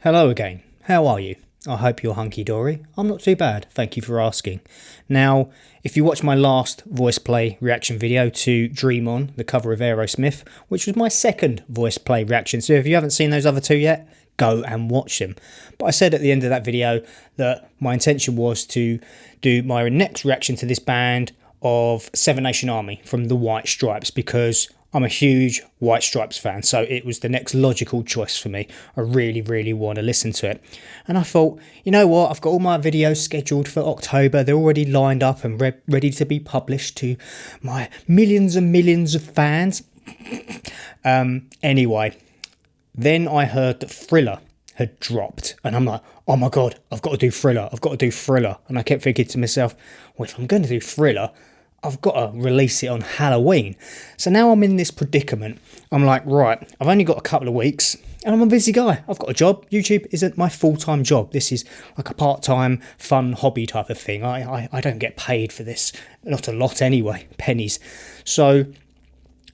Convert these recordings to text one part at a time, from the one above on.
Hello again, how are you? I hope you're hunky-dory. I'm not too bad, thank you for asking. Now, if you watched my last VoicePlay reaction video to Dream On, the cover of Aerosmith, which was my second VoicePlay reaction, so if you haven't seen those other two yet, go and watch them. But I said at the end of that video that my intention was to do my next reaction to this band of Seven Nation Army from the White Stripes, because I'm a huge White Stripes fan, so it was the next logical choice for me. I really want to listen to it. And I thought, you know what, I've got all my videos scheduled for October. They're already lined up and ready to be published to my millions and millions of fans. Anyway, then I heard that Thriller had dropped, and I'm like, oh my god, I've got to do Thriller. And I kept thinking to myself, well, if I'm going to do Thriller, I've got to release it on Halloween. So now I'm in this predicament. I'm like, right, I've only got a couple of weeks and I'm a busy guy. I've got a job. YouTube isn't my full-time job. This is like a part-time fun hobby type of thing. I don't get paid for this. Not a lot anyway, pennies. So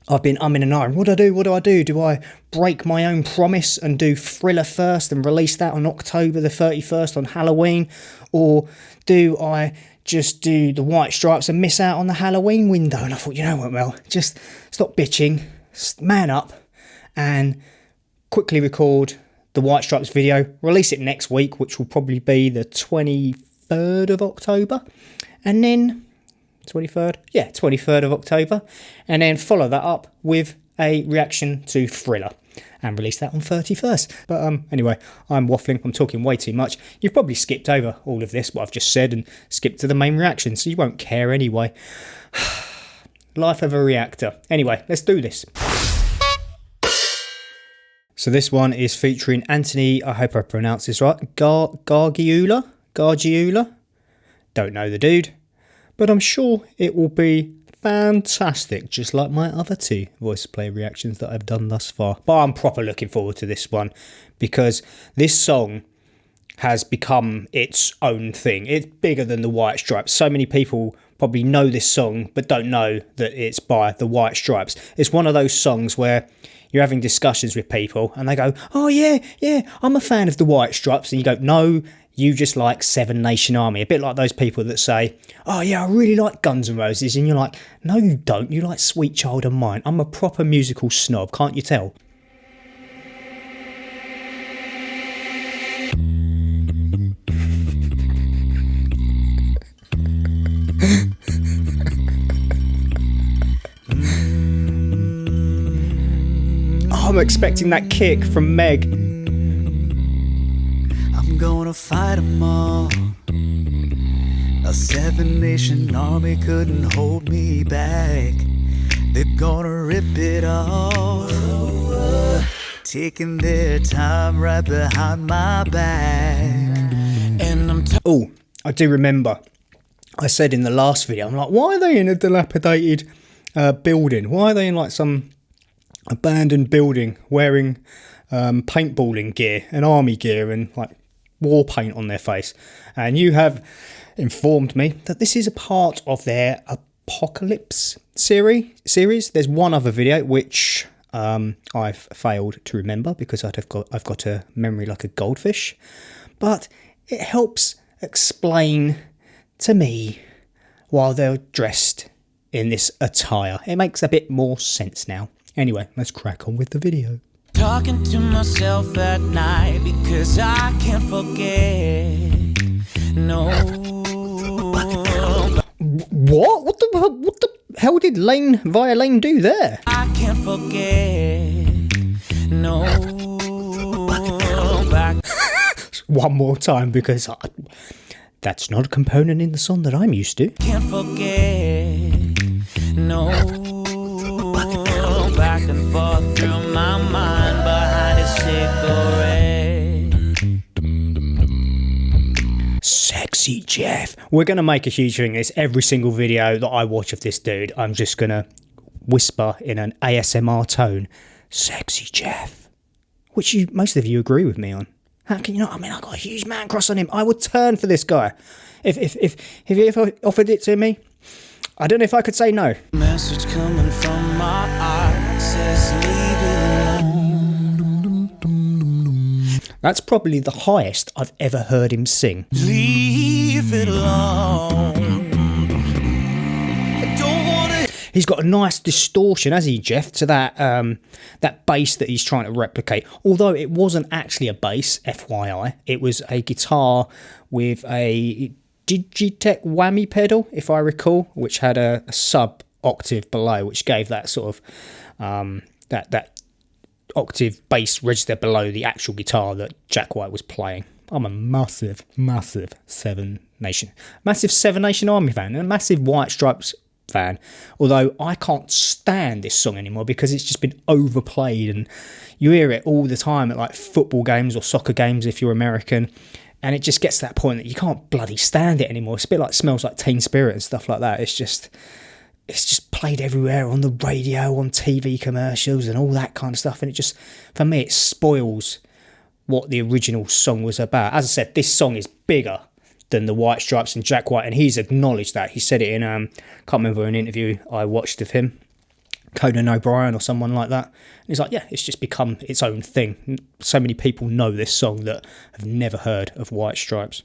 I've been umming and ahhing. What do I do? Do I break my own promise and do Thriller first and release that on October the 31st on Halloween? Or do I just do the White Stripes and miss out on the Halloween window? And I thought, you know what, Mel, just stop bitching, man up, and quickly record the White Stripes video, release it next week, which will probably be the 23rd of October, and then 23rd of October, and then follow that up with a reaction to Thriller and release that on 31st. But anyway, I'm waffling, I'm talking way too much. You've probably skipped over all of this, what I've just said, and skipped to the main reaction, so you won't care anyway. Life of a reactor. Anyway, let's do this. So this one is featuring Anthony, I hope I pronounced this right, Gargiula? Don't know the dude, but I'm sure it will be fantastic, just like my other two VoicePlay reactions that I've done thus far. But I'm proper looking forward to this one, because this song has become its own thing. It's bigger than the White Stripes. So many people probably know this song but don't know that it's by the White Stripes. It's one of those songs where you're having discussions with people and they go, oh yeah, I'm a fan of the White Stripes, and you go, no, you just like Seven Nation Army. A bit like those people that say, oh yeah, I really like Guns N' Roses, and you're like, no you don't, you like Sweet Child O' Mine. I'm a proper musical snob, can't you tell? I'm expecting that kick from Meg. I'm gonna fight them all. A Seven Nation Army couldn't hold me back. They're gonna rip it off, taking their time right behind my back. And oh, I do remember I said in the last video, I'm like, why are they in a dilapidated building? Why are they in like some abandoned building wearing paintballing gear and army gear and like war paint on their face? And you have informed me that this is a part of their Apocalypse series. There's one other video which I've failed to remember because I've got a memory like a goldfish, but it helps explain to me while they're dressed in this attire. It makes a bit more sense now. Anyway, let's crack on with the video. Talking to myself at night because I can't forget. No. What? What the hell did Lane do there? I can't forget. No. Back. One more time, because that's not a component in the song that I'm used to. Can't forget. No. Back and forth through my mind behind a cigarette. Sexy Jeff. We're going to make a huge thing of this. Every single video that I watch of this dude, I'm just going to whisper in an ASMR tone, Sexy Jeff. Which most of you agree with me on. How can you not? I mean, I've got a huge man crush on him. I would turn for this guy. If he offered it to me, I don't know if I could say no. Message coming from my heart says leave it alone. That's probably the highest I've ever heard him sing. Leave it alone. He's got a nice distortion, has he, Jeff, to that bass that he's trying to replicate. Although it wasn't actually a bass, FYI. It was a guitar with a Digitech whammy pedal, if I recall, which had a sub octave below, which gave that sort of that octave bass register below the actual guitar that Jack White was playing. I'm a massive Seven Nation Army fan and a massive White Stripes fan, although I can't stand this song anymore because it's just been overplayed, and you hear it all the time at like football games or soccer games if you're American, and it just gets to that point that you can't bloody stand it anymore. It's a bit like Smells Like Teen Spirit and stuff like that. It's just played everywhere, on the radio, on TV commercials and all that kind of stuff, and it just, for me, it spoils what the original song was about. As I said, this song is bigger than the White Stripes and Jack White, and he's acknowledged that. He said it in can't remember an interview I watched of him, Conan O'Brien or someone like that. And he's like, yeah, it's just become its own thing. So many people know this song that have never heard of White Stripes.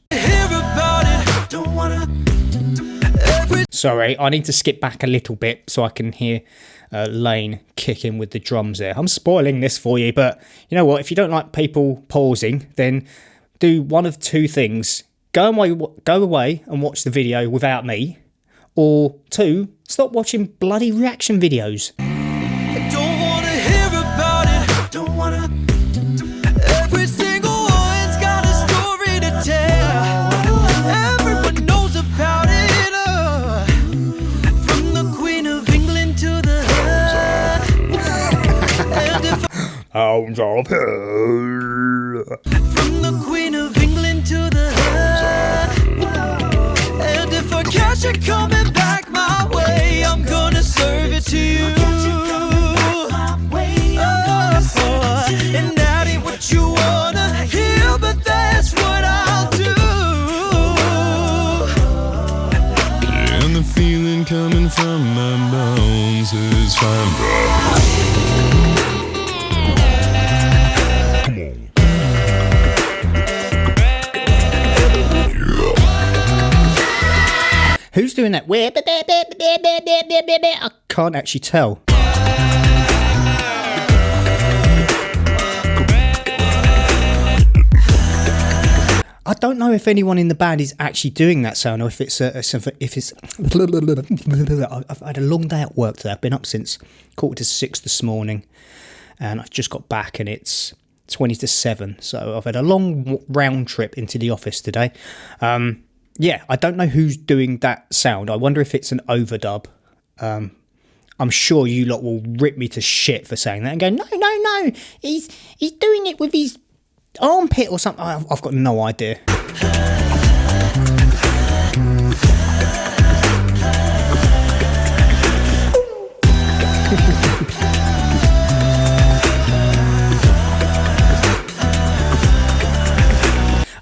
Sorry, I need to skip back a little bit so I can hear Lane kicking with the drums there. I'm spoiling this for you, but you know what? If you don't like people pausing, then do one of two things. Go away and watch the video without me, or 2, stop watching bloody reaction videos. I don't wanna hear about it. Don't wanna. Every single one's got a story to tell. Everyone knows about it. From the Queen of England to the Hounds of Hell. From the Queen of England to the and if I catch it coming back my way, I'm gonna serve it to you. And that ain't what you wanna hear, but that's what I'll do. And the feeling coming from my bones is fine. Who's doing that? I can't actually tell. I don't know if anyone in the band is actually doing that sound, or if it's I've had a long day at work today. I've been up since 6:15 this morning, and I've just got back, and it's 6:50, so I've had a long round trip into the office today. Yeah, I don't know who's doing that sound. I wonder if it's an overdub. I'm sure you lot will rip me to shit for saying that and go, no, he's doing it with his armpit or something. I've got no idea.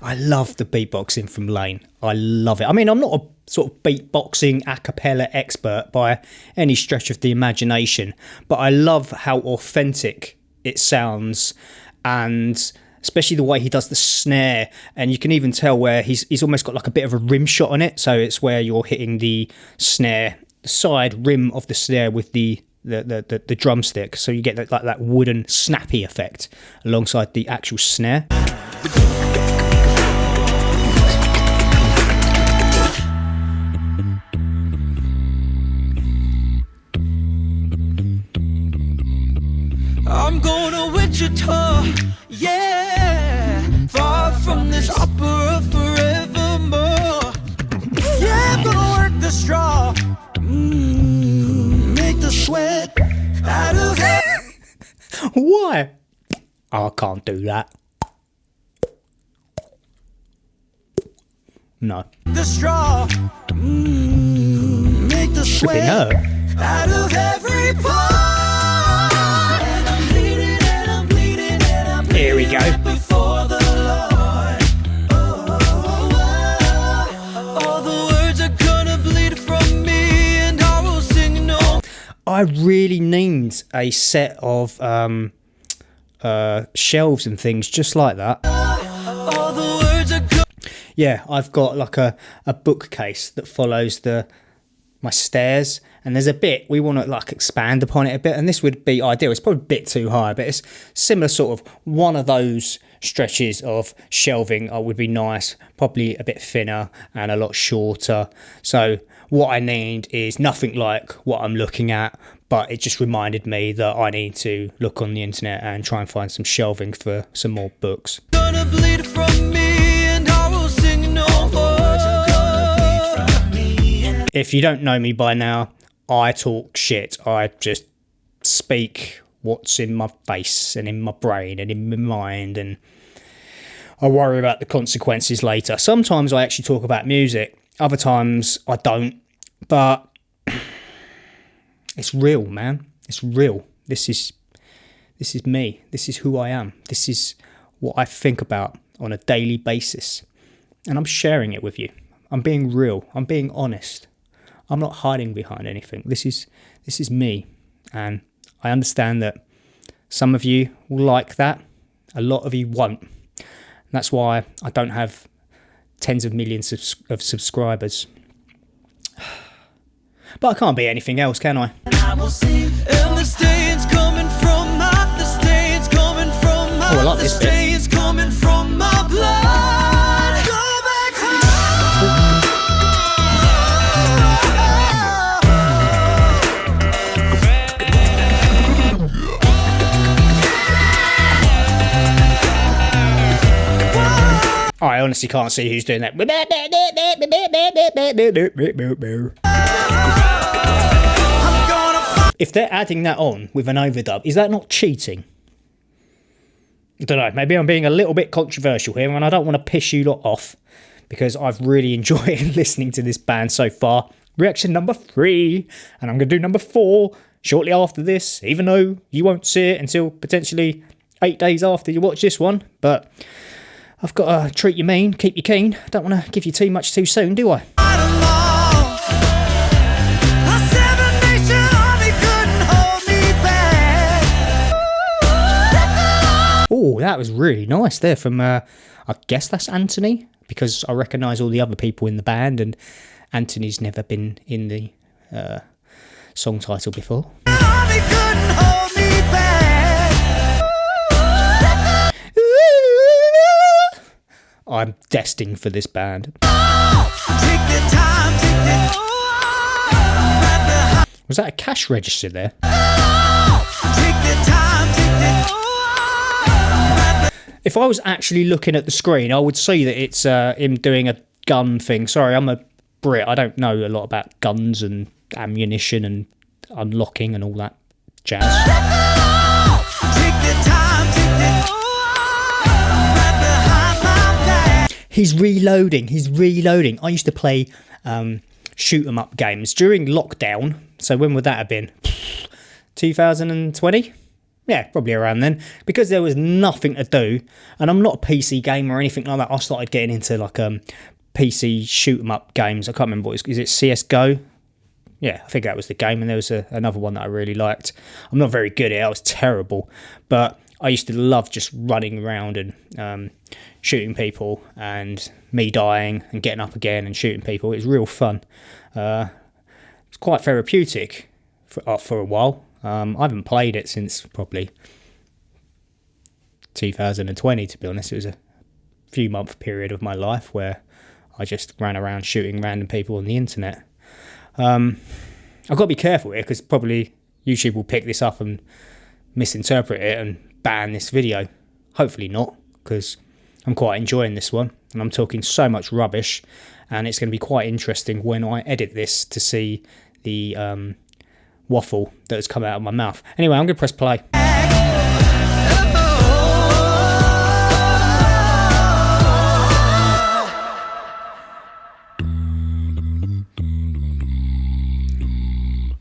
I love the beatboxing from Lane. I love it. I mean, I'm not a sort of beatboxing a cappella expert by any stretch of the imagination, but I love how authentic it sounds, and especially the way he does the snare, and you can even tell where he's almost got like a bit of a rim shot on it, so it's where you're hitting the snare, the side rim of the snare with the drumstick, so you get that wooden snappy effect alongside the actual snare. I'm going to Wichita, yeah, far from this opera forevermore. Yeah, I'm gonna work the straw, make the sweat out of it. Why? I can't do that. No. The straw, make the sweat out of every part. Here we go. Before the Lord. All the words are gonna bleed from me, and I will sing no. I really need a set of shelves and things just like that. All the words are Yeah, I've got like a bookcase that follows my stairs, and there's a bit we want to like expand upon it a bit, and this would be ideal. It's probably a bit too high, but it's similar sort of one of those stretches of shelving would be nice, probably a bit thinner and a lot shorter. So what I need is nothing like what I'm looking at, but it just reminded me that I need to look on the internet and try and find some shelving for some more books. gonna bleed from me, and I will sing no more. If you don't know me by now, I talk shit. I just speak what's in my face and in my brain and in my mind, and I worry about the consequences later. Sometimes I actually talk about music, other times I don't, but it's real, man. It's real. This is me. This is who I am. This is what I think about on a daily basis, and I'm sharing it with you. I'm being real. I'm being honest. I'm not hiding behind anything. This is me, and I understand that some of you will like that. A lot of you won't. And that's why I don't have tens of millions of subscribers. But I can't be anything else, can I? I will sing, and the stains coming from the stains coming from Oh, I like the this bit. stains coming from my blood. Go back home. I honestly can't see who's doing that. I'm gonna find If they're adding that on with an overdub, is that not cheating? I don't know. Maybe I'm being a little bit controversial here, and I don't want to piss you lot off because I've really enjoyed listening to this band so far. Reaction number 3, and I'm going to do number 4 shortly after this, even though you won't see it until potentially 8 days after you watch this one. But I've got to treat you mean, keep you keen. I don't want to give you too much too soon, do I? them all. A 7-nation army couldn't hold me back. Oh, that was really nice there from, I guess that's Anthony, because I recognise all the other people in the band, and Anthony's never been in the song title before. Army couldn't hold me back. I'm destined for this band. Take the time, take the Was that a cash register there? take the time, take the If I was actually looking at the screen, I would see that it's him doing a gun thing. Sorry, I'm a Brit. I don't know a lot about guns and ammunition and unlocking and all that jazz. take the time, take the behind my back. He's reloading. I used to play shoot 'em up games during lockdown. So when would that have been? 2020? Yeah, probably around then. Because there was nothing to do, and I'm not a PC gamer or anything like that. I started getting into like PC shoot 'em up games. I can't remember what is it CS:GO? Yeah, I think that was the game. And there was another one that I really liked. I'm not very good at it. I was terrible, but I used to love just running around and shooting people, and me dying and getting up again and shooting people. It was real fun. It's quite therapeutic for a while. I haven't played it since probably 2020, to be honest. It was a few month period of my life where I just ran around shooting random people on the internet. I've got to be careful here because probably YouTube will pick this up and misinterpret it and ban this video. Hopefully not, because I'm quite enjoying this one and I'm talking so much rubbish, and it's going to be quite interesting when I edit this to see the waffle that has come out of my mouth. Anyway, I'm going to press play.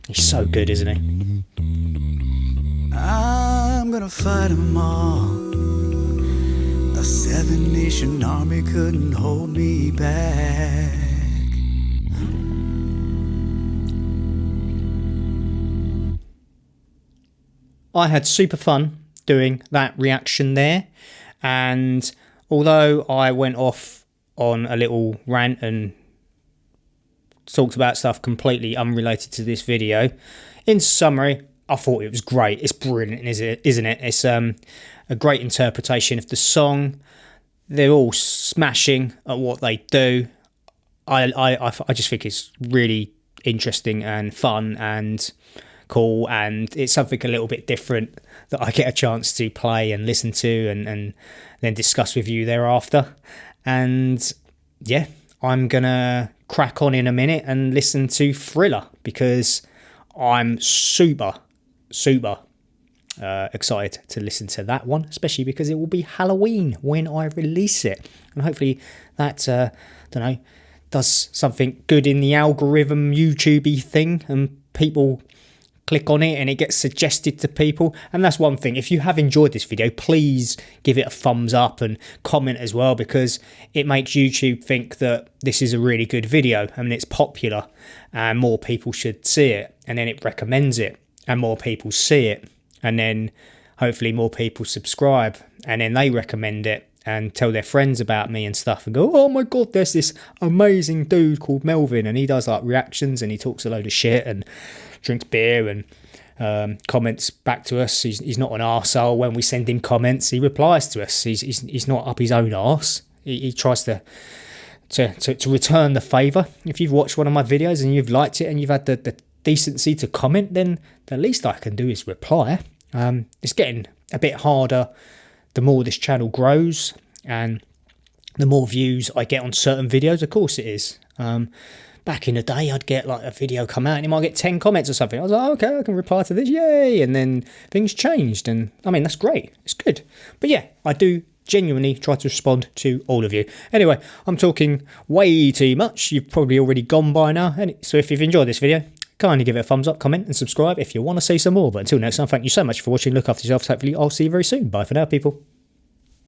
He's so good, isn't he? I'm gonna fight them all. A 7-nation army couldn't hold me back. I had super fun doing that reaction there, and although I went off on a little rant and talked about stuff completely unrelated to this video, in summary, I thought it was great. It's brilliant, isn't it? It's a great interpretation of the song. They're all smashing at what they do. I just think it's really interesting and fun and cool, and it's something a little bit different that I get a chance to play and listen to and then discuss with you thereafter. And yeah, I'm gonna crack on in a minute and listen to Thriller, because I'm super excited to listen to that one, especially because it will be Halloween when I release it, and hopefully that does something good in the algorithm YouTubey thing, and people click on it and it gets suggested to people. And that's one thing, if you have enjoyed this video, please give it a thumbs up and comment as well, because it makes YouTube think that this is a really good video and it's popular and more people should see it, and then it recommends it and more people see it, and then hopefully more people subscribe, and then they recommend it and tell their friends about me and stuff and go, oh my god, there's this amazing dude called Melvin, and he does like reactions and he talks a load of shit and drinks beer and comments back to us. He's not an arsehole. When we send him comments, he replies to us. He's not up his own arse. He tries to return the favour. If you've watched one of my videos and you've liked it and you've had the decency to comment, then the least I can do is reply. It's getting a bit harder the more this channel grows and the more views I get on certain videos. Of course it is. Back in the day, I'd get like a video come out and it might get 10 comments or something. I was like, okay, I can reply to this, yay. And then things changed, and I mean, that's great. It's good. But yeah, I do genuinely try to respond to all of you. Anyway, I'm talking way too much. You've probably already gone by now. So if you've enjoyed this video, kindly give it a thumbs up, comment and subscribe if you want to see some more. But until next time, thank you so much for watching. Look after yourselves. Hopefully I'll see you very soon. Bye for now, people.